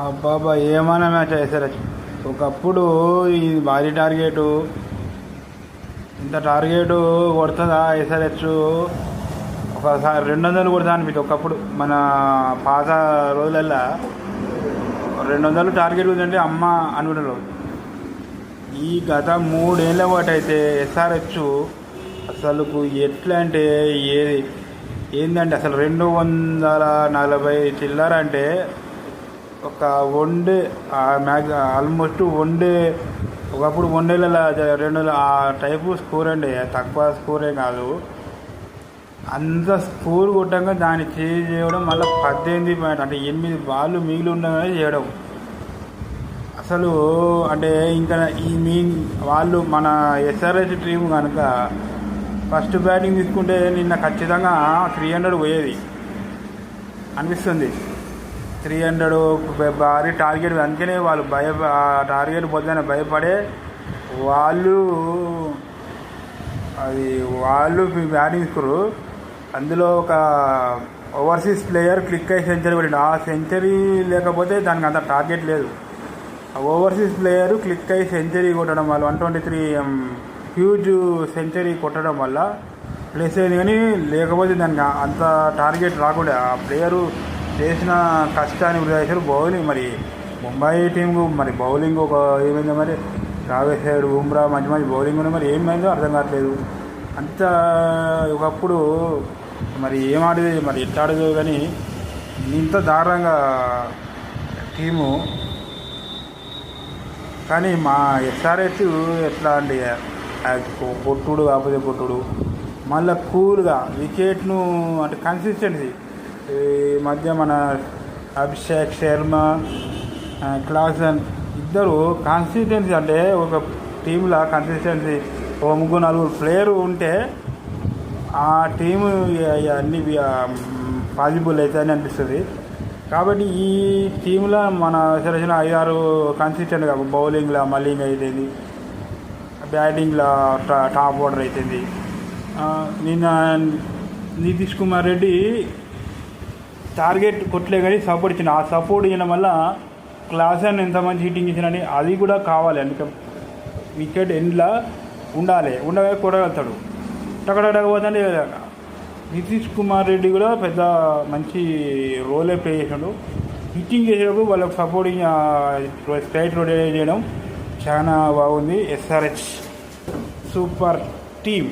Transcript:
అబ్బాబా ఏమైనా మ్యాచ్ వేసారు. ఒకప్పుడు ఈ భారీ టార్గెట్, ఇంత టార్గెట్ కొడుతుందా ఎస్ఆర్హెచ్? ఒకసారి 200 కొడతా అనిపించింది ఒకప్పుడు. మన పాత రోజులల్లో 200 టార్గెట్ ఉందంటే అమ్మ అనుకున్నారు. ఈ గత 3 ఏళ్ళ పాటు అయితే ఎస్ఆర్హెచ్ అసలు ఎట్లా అంటే ఏందంటే అసలు 240 చిల్లర అంటే ఒక వన్డే ఆల్మోస్ట్ వన్డే. ఒకప్పుడు వన్డేలలో 2 ఆ టైపు స్కోర్ అండి, తక్కువ స్కోరే కాదు. అంత స్కోర్ కొట్టంగా దాన్ని చేయడం, మళ్ళీ 18 పాయింట్ అంటే 8 బాళ్ళు మిగిలి ఉండగానే చేయడం. అసలు అంటే ఇంకా వాళ్ళు మన ఎస్ఆర్హెచ్ టీం కనుక ఫస్ట్ బ్యాటింగ్ తీసుకుంటే నిన్న ఖచ్చితంగా 300 పోయేది అనిపిస్తుంది. 300 భారీ టార్గెట్. అందుకనే వాళ్ళు టార్గెట్ పొద్దున భయపడే వాళ్ళు బ్యాటింగ్ తీసుకురు. అందులో ఒక ఓవర్సీస్ ప్లేయర్ క్లిక్ అయ్యి సెంచరీ కొట్టిండు. ఆ సెంచరీ లేకపోతే దానికి అంత టార్గెట్ లేదు. ఆ ఓవర్సీస్ ప్లేయర్ క్లిక్ అయ్యి సెంచరీ కొట్టడం వల్ల 123 హ్యూజ్ సెంచరీ కొట్టడం వల్ల ప్లేస్ అయింది. కానీ లేకపోతే దానికి అంత టార్గెట్ రాకుండా ఆ ప్లేయరు చేసిన కష్టాన్ని వృధా చేశారు. బౌలింగ్ మరి ముంబై టీంకు మరి బౌలింగ్ ఒక ఏమైందో మరి రావేశాడు బుమ్రా మంచి మంచి బౌలింగ్ ఉంది. మరి ఏమైందో అర్థం కావట్లేదు. అంత ఒకప్పుడు మరి ఏం ఆడేది, మరి ఎట్లా ఆడేదో కానీ ఇంత దారుణంగా టీము. కానీ మా ఎస్ఆర్హెచ్ ఎట్లా అంటే కొట్టుడు కాకపోతే కొట్టుడు, మళ్ళీ కూల్గా వికెట్ను అంటే కన్సిస్టెన్సీ. ఈ మధ్య మన అభిషేక్ శర్మ, క్లాసన్ ఇద్దరు కన్సిస్టెన్సీ. అంటే ఒక టీంలో కన్సిస్టెన్సీ ఒక 3-4 ప్లేయరు ఉంటే ఆ టీము అన్ని పాజిబుల్ అవుతాయని అనిపిస్తుంది. కాబట్టి ఈ టీంలో మన సెలక్షన్ 5-6 కన్సిస్టెంట్గా బౌలింగ్లో మలింగ్ అవుతుంది, బ్యాటింగ్లో టాప్ ఆర్డర్ అవుతుంది. నిన్న నితీష్ కుమార్ రెడ్డి టార్గెట్ కొట్టలే కానీ సపోర్ట్ ఇచ్చిన. ఆ సపోర్ట్ ఇవ్వడం వల్ల క్లాసన్ ఎంత మంచి హీటింగ్ ఇచ్చినని అది కూడా కావాలి. అందుకే వికెట్ ఎండ్లో ఉండగా కొట్టగలుగుతాడు. టకటకపోతే నితీష్ కుమార్ రెడ్డి కూడా పెద్ద మంచి రోలే ప్లే చేసినాడు. హిట్టింగ్ చేసేటప్పుడు వాళ్ళకు సపోర్టింగ్ స్ట్రైట్ రొటేట్ చేయడం చాలా బాగుంది. SRH super team.